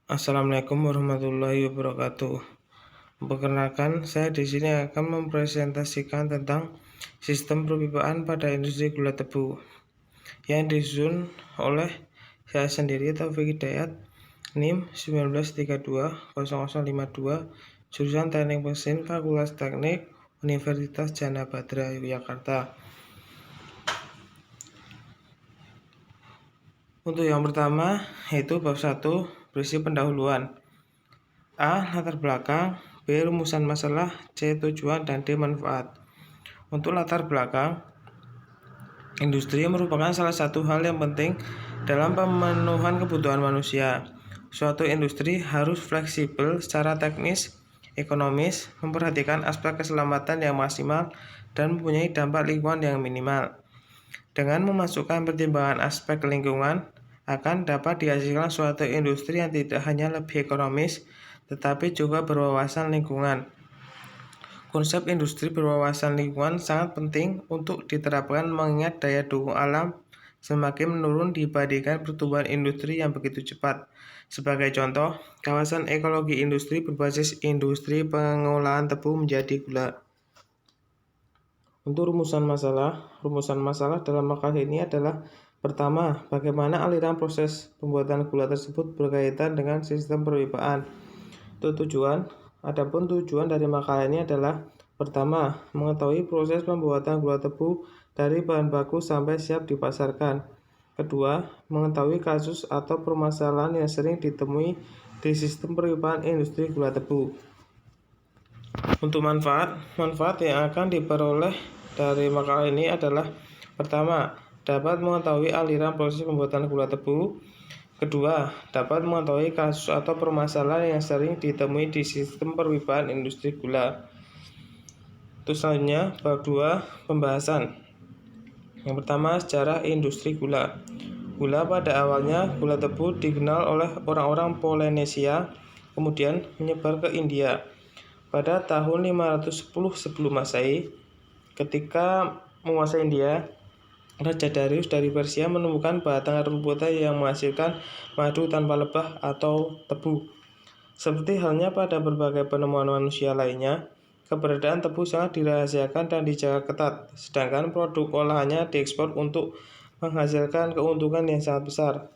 Assalamualaikum warahmatullahi wabarakatuh. Perkenalkan, saya di sini akan mempresentasikan tentang sistem perpipaan pada industri gula tebu yang disusun oleh saya sendiri, Taufik Hidayat, NIM 19320052, jurusan Teknik Mesin, Fakultas Teknik, Universitas Jana Badra, Yogyakarta. Untuk yang pertama, yaitu bab 1, berisi pendahuluan. A. Latar belakang. B. Rumusan masalah. C. Tujuan. Dan D. Manfaat. Untuk latar belakang, industri merupakan salah satu hal yang penting dalam pemenuhan kebutuhan manusia. Suatu industri harus fleksibel secara teknis, ekonomis, memperhatikan aspek keselamatan yang maksimal, dan mempunyai dampak lingkungan yang minimal. Dengan memasukkan pertimbangan aspek lingkungan, akan dapat dihasilkan suatu industri yang tidak hanya lebih ekonomis, tetapi juga berwawasan lingkungan. Konsep industri berwawasan lingkungan sangat penting untuk diterapkan mengingat daya dukung alam semakin menurun dibandingkan pertumbuhan industri yang begitu cepat. Sebagai contoh, kawasan ekologi industri berbasis industri pengolahan tebu menjadi gula. Untuk rumusan masalah dalam makalah ini adalah: pertama, bagaimana aliran proses pembuatan gula tersebut berkaitan dengan sistem perpipaan. Adapun tujuan dari makalah ini adalah: pertama, mengetahui proses pembuatan gula tebu dari bahan baku sampai siap dipasarkan. Kedua, mengetahui kasus atau permasalahan yang sering ditemui di sistem perpipaan industri gula tebu. Untuk manfaat yang akan diperoleh dari makalah ini adalah: pertama, dapat mengetahui aliran proses pembuatan gula tebu. Kedua, dapat mengetahui kasus atau permasalahan yang sering ditemui di sistem perpipaan industri gula. Terus selanjutnya, bab 2, pembahasan. Yang pertama, sejarah industri gula. Gula pada awalnya, gula tebu dikenal oleh orang-orang Polinesia, kemudian menyebar ke India. Pada tahun 510 sebelum Masehi, ketika menguasai India, Raja Darius dari Persia menemukan batang rumputan yang menghasilkan madu tanpa lebah atau tebu. Seperti halnya pada berbagai penemuan manusia lainnya, keberadaan tebu sangat dirahasiakan dan dijaga ketat, sedangkan produk olahannya diekspor untuk menghasilkan keuntungan yang sangat besar.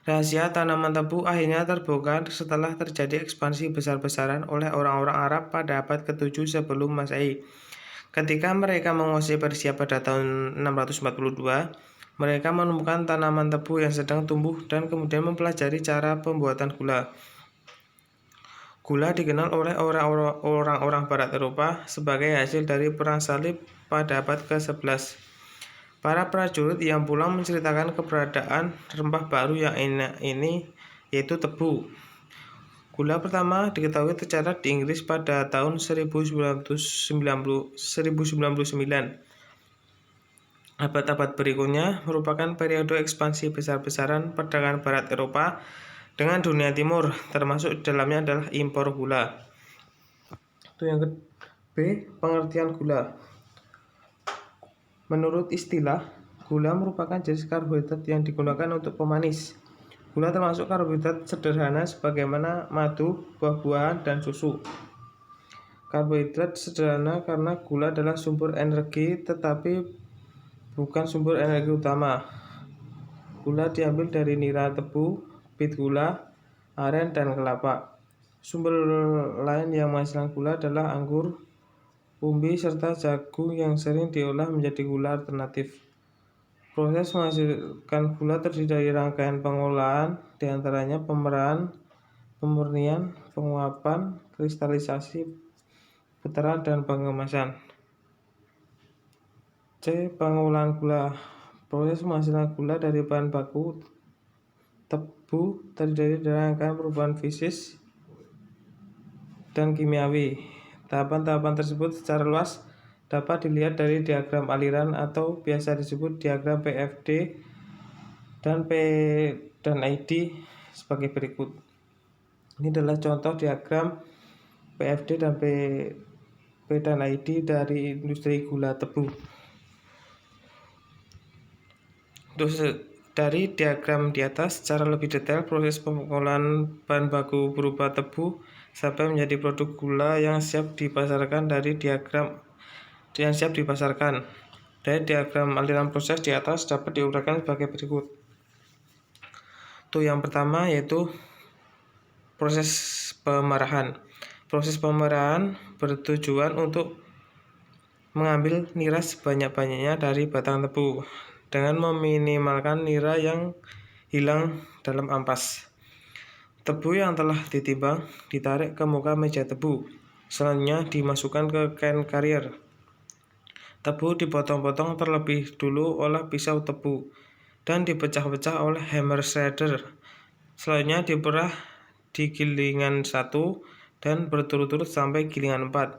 Rahasia tanaman tebu akhirnya terbongkar setelah terjadi ekspansi besar-besaran oleh orang-orang Arab pada abad ke-7 sebelum Masehi. Ketika mereka menguasai Persia pada tahun 642, mereka menemukan tanaman tebu yang sedang tumbuh dan kemudian mempelajari cara pembuatan gula. Gula dikenal oleh orang-orang Barat Eropa sebagai hasil dari perang salib pada abad ke-11. Para prajurit yang pulang menceritakan keberadaan rempah baru yang enak ini, yaitu tebu. Gula pertama diketahui tercatat di Inggris pada tahun 1999. Abad-abad berikutnya merupakan periode ekspansi besar-besaran perdagangan Barat Eropa dengan dunia timur, termasuk di dalamnya adalah impor gula. Itu yang B, pengertian gula. Menurut istilah, gula merupakan jenis karbohidrat yang digunakan untuk pemanis. Gula termasuk karbohidrat sederhana sebagaimana madu, buah-buahan, dan susu. Karbohidrat sederhana karena gula adalah sumber energi tetapi bukan sumber energi utama. Gula diambil dari nira tebu, bit gula, aren, dan kelapa. Sumber lain yang menghasilkan gula adalah anggur, umbi, serta jagung yang sering diolah menjadi gula alternatif. Proses menghasilkan gula terdiri dari rangkaian pengolahan, diantaranya pemerahan, pemurnian, penguapan, kristalisasi, putaran, dan pengemasan. C. Pengolahan gula. Proses menghasilkan gula dari bahan baku tebu terdiri dari rangkaian perubahan fisik dan kimiawi. Tahapan-tahapan tersebut secara luas dapat dilihat dari diagram aliran atau biasa disebut diagram PFD dan P dan ID sebagai berikut. Ini adalah contoh diagram PFD dan P dan ID dari industri gula tebu. Dari diagram di atas, secara lebih detail proses pengolahan bahan baku berupa tebu sampai menjadi produk gula yang siap dipasarkan dari diagram yang siap dipasarkan. Dari diagram aliran proses di atas dapat diuraikan sebagai berikut. Yang pertama yaitu proses pemerahan. Proses pemerahan bertujuan untuk mengambil nira sebanyak-banyaknya dari batang tebu dengan meminimalkan nira yang hilang dalam ampas. Tebu yang telah ditimbang ditarik ke muka meja tebu. Selanjutnya dimasukkan ke can carrier. Tebu dipotong-potong terlebih dulu oleh pisau tebu dan dipecah-pecah oleh hammer shredder. Selanjutnya diperah di gilingan 1 dan berturut-turut sampai gilingan 4.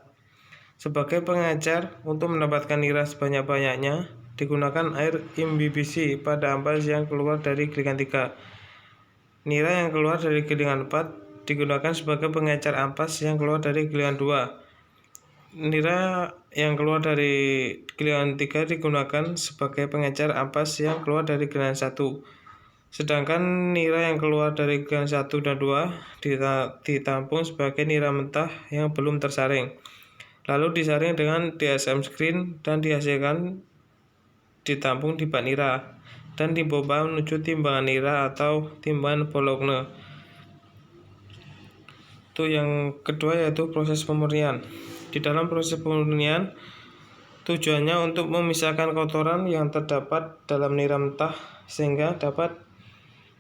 Sebagai pengecer, untuk mendapatkan nira sebanyak-banyaknya, digunakan air imbibisi pada ampas yang keluar dari gilingan 3. Nira yang keluar dari gilingan 4 digunakan sebagai pengecer ampas yang keluar dari gilingan 2. Nira yang keluar dari gilingan 3 digunakan sebagai pengecer ampas yang keluar dari gilingan 1. Sedangkan nira yang keluar dari gilingan 1 dan 2 ditampung sebagai nira mentah yang belum tersaring. Lalu disaring dengan DSM screen dan dihasilkan ditampung di bak nira dan dipompa menuju timbangan nira atau timbangan Bologne. Yang kedua yaitu proses pemurnian. Di dalam proses pemurnian tujuannya untuk memisahkan kotoran yang terdapat dalam nira mentah sehingga dapat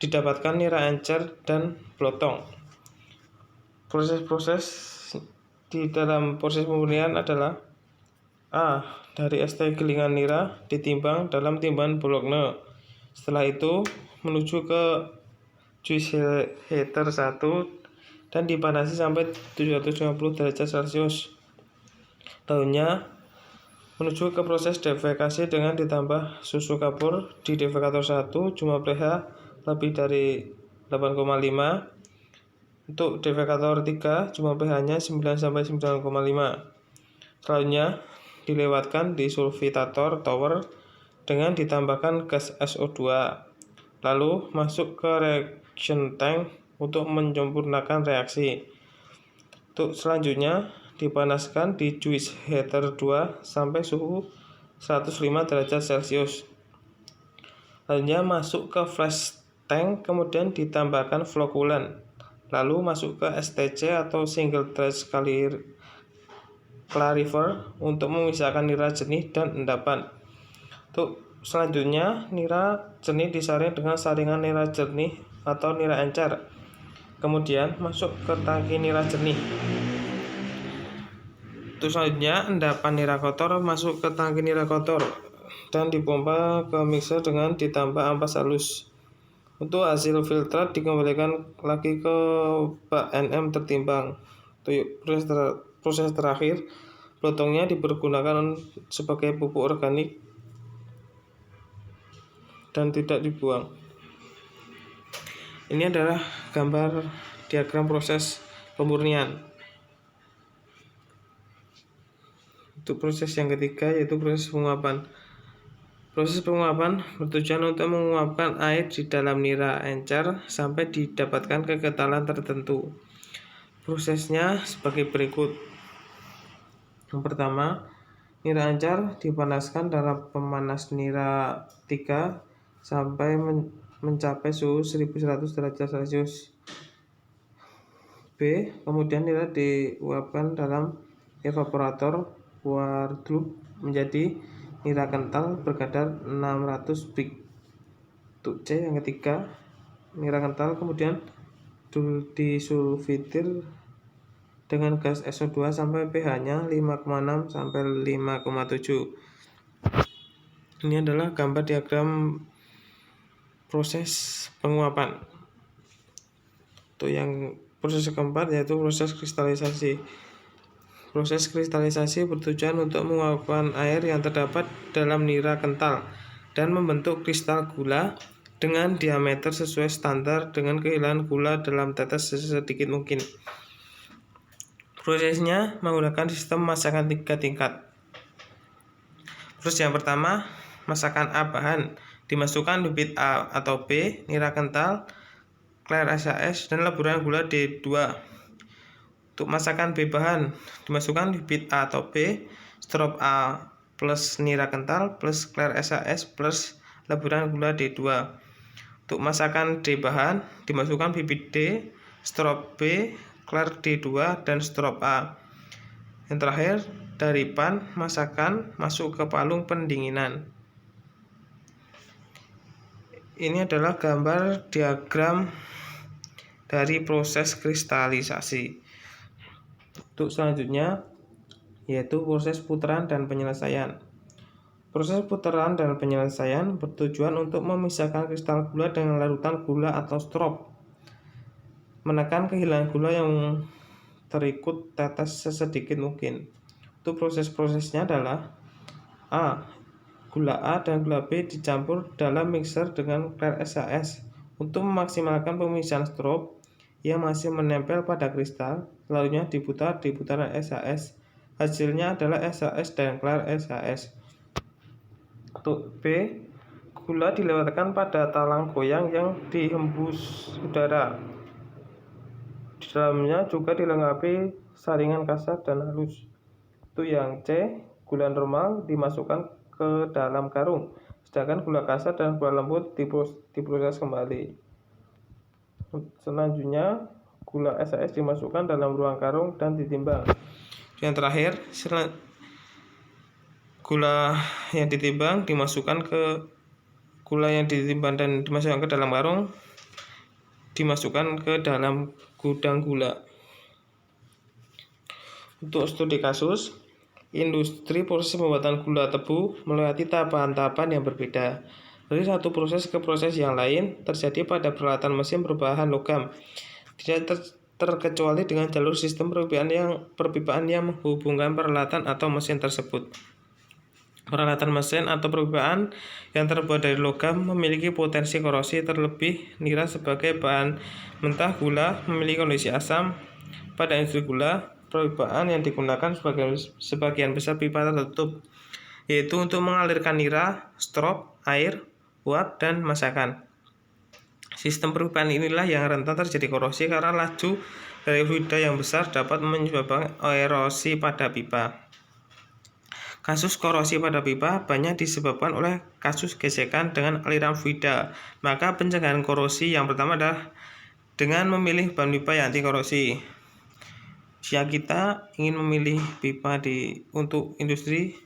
didapatkan nira encer dan blotong. Proses-proses di dalam proses pemurnian adalah A. Dari ST gilingan nira ditimbang dalam timbangan Bologne. Setelah itu menuju ke juice heater 1 dan dipanasi sampai 750 derajat Celcius. Selanjutnya menuju ke proses defekasi dengan ditambah susu kapur di defekator 1 jumlah pH lebih dari 8,5. Untuk defekator 3 jumlah pH-nya 9-9,5. Selanjutnya dilewatkan di sulfitator tower dengan ditambahkan gas SO2. Lalu masuk ke reaction tank untuk menyempurnakan reaksi. Selanjutnya dipanaskan di juice heater 2 sampai suhu 105 derajat Celcius. Selanjutnya masuk ke flash tank, kemudian ditambahkan flocculant. Lalu masuk ke STC atau single trace clarifier untuk memisahkan nira jernih dan endapan. Selanjutnya nira jernih disaring dengan saringan nira jernih atau nira encer. Kemudian masuk ke tangki nira jernih. Selanjutnya endapan nira kotor masuk ke tangki nira kotor dan dipompa ke mixer dengan ditambah ampas halus. Untuk hasil filtrat dikembalikan lagi ke bak NM tertimbang. Proses terakhir, blotongnya dipergunakan sebagai pupuk organik dan tidak dibuang. Ini adalah gambar diagram proses pemurnian. Untuk proses yang ketiga yaitu proses penguapan. Proses penguapan bertujuan untuk menguapkan air di dalam nira encer sampai didapatkan kekentalan tertentu. Prosesnya sebagai berikut. Yang pertama, nira encer dipanaskan dalam pemanas nira 3 sampai mencapai suhu 1100 derajat Celcius. B. Kemudian nira diuapkan dalam evaporator Wardrobe menjadi nira kental berkadar 600 Brix. C. Yang ketiga, nira kental kemudian disulfitir dengan gas SO2 sampai pH-nya 5,6 sampai 5,7. Ini adalah gambar diagram proses penguapan. Yang proses keempat yaitu proses kristalisasi. Proses kristalisasi bertujuan untuk menguapkan air yang terdapat dalam nira kental dan membentuk kristal gula dengan diameter sesuai standar dengan kehilangan gula dalam tetes sesedikit mungkin. Prosesnya menggunakan sistem masakan 3 tingkat. Proses yang pertama, masakan A bahan Dimasukkan bibit A atau B, nira kental, clear SAS, dan leburan gula D2. Untuk masakan B bahan, dimasukkan bibit A atau B, strop A plus nira kental plus clear SAS plus leburan gula D2. Untuk masakan D bahan, dimasukkan bibit D, strop B, clear D2, dan strop A. Yang terakhir, dari pan masakan masuk ke palung pendinginan. Ini adalah gambar diagram dari proses kristalisasi. Untuk selanjutnya yaitu proses putaran dan penyelesaian. Proses putaran dan penyelesaian bertujuan untuk memisahkan kristal gula dengan larutan gula atau strop, menekan kehilangan gula yang terikut tetes sesedikit mungkin. Untuk proses-prosesnya adalah A. Gula A dan gula B dicampur dalam mixer dengan clear SAS untuk memaksimalkan pemisahan strop yang masih menempel pada kristal. Selanjutnya diputar di putaran SAS. Hasilnya adalah SAS dan clear SAS. Untuk B, gula dilewatkan pada talang goyang yang dihembus udara. Di dalamnya juga dilengkapi saringan kasar dan halus. Itu yang C, gula normal dimasukkan ke dalam karung, sedangkan gula kasar dan gula lembut diproses kembali. Selanjutnya, gula SAS dimasukkan dalam ruang karung dan ditimbang. Yang terakhir, gula yang ditimbang dimasukkan ke gula yang ditimbang dan dimasukkan ke dalam karung, dimasukkan ke dalam gudang gula. Untuk studi kasus, industri proses pembuatan gula tebu melewati tahapan-tahapan yang berbeda. Dari satu proses ke proses yang lain terjadi pada peralatan mesin berbahan logam. Tidak terkecuali dengan jalur sistem perpipaan yang menghubungkan peralatan atau mesin tersebut. Peralatan mesin atau perpipaan yang terbuat dari logam memiliki potensi korosi terlebih nira sebagai bahan mentah gula memiliki kondisi asam. Pada industri gula, perpipaan yang digunakan sebagian besar pipa tertutup, yaitu untuk mengalirkan nira, strop, air, uap, dan masakan. Sistem perpipaan inilah yang rentan terjadi korosi karena laju dari fluida yang besar dapat menyebabkan erosi pada pipa. Kasus korosi pada pipa banyak disebabkan oleh kasus gesekan dengan aliran fluida. Maka pencegahan korosi yang pertama adalah dengan memilih bahan pipa yang anti korosi. Jika kita ingin memilih pipa untuk industri,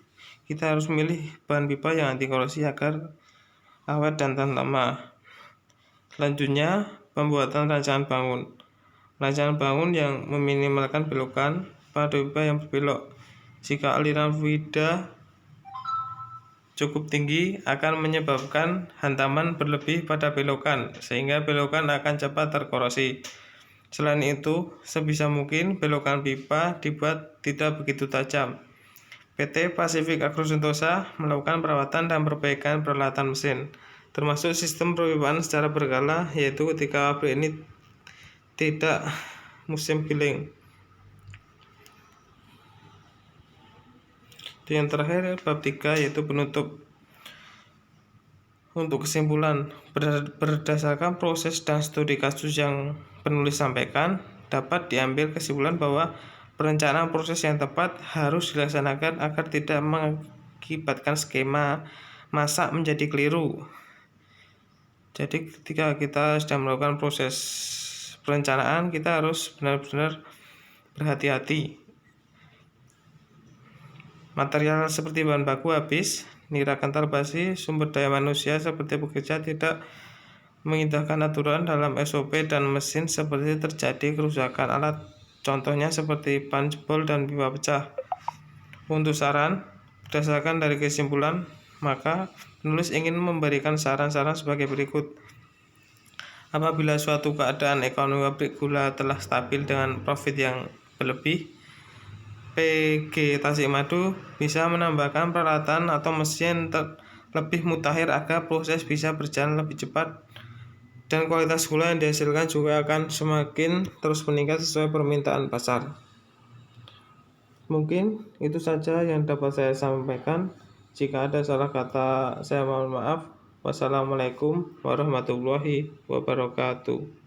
kita harus memilih bahan pipa yang anti korosi agar awet dan tahan lama. Selanjutnya, pembuatan rancangan bangun. Rancangan bangun yang meminimalkan belokan pada pipa yang berbelok. Jika aliran fluida cukup tinggi akan menyebabkan hantaman berlebih pada belokan, sehingga belokan akan cepat terkorosi. Selain itu, sebisa mungkin belokan pipa dibuat tidak begitu tajam. PT Pacific Agro Sentosa melakukan perawatan dan perbaikan peralatan mesin, termasuk sistem perpipaan secara berkala, yaitu ketika pabrik ini tidak musim giling. Yang terakhir, bab 3 yaitu penutup. Untuk kesimpulan, berdasarkan proses dan studi kasus yang penulis sampaikan, dapat diambil kesimpulan bahwa perencanaan proses yang tepat harus dilaksanakan agar tidak mengakibatkan skema masak menjadi keliru. Jadi ketika kita sedang melakukan proses perencanaan, kita harus benar-benar berhati-hati. Material seperti bahan baku habis, nira kental basi, sumber daya manusia seperti pekerja tidak mengindahkan aturan dalam SOP, dan mesin seperti terjadi kerusakan alat, contohnya seperti ban jebol dan pipa pecah. Untuk saran, berdasarkan dari kesimpulan, maka penulis ingin memberikan saran-saran sebagai berikut. Apabila suatu keadaan ekonomi pabrik gula telah stabil dengan profit yang berlebih, PG Tasikmadu bisa menambahkan peralatan atau mesin lebih mutakhir agar proses bisa berjalan lebih cepat, dan kualitas gula yang dihasilkan juga akan semakin terus meningkat sesuai permintaan pasar. Mungkin itu saja yang dapat saya sampaikan. Jika ada salah kata, saya mohon maaf. Wassalamualaikum warahmatullahi wabarakatuh.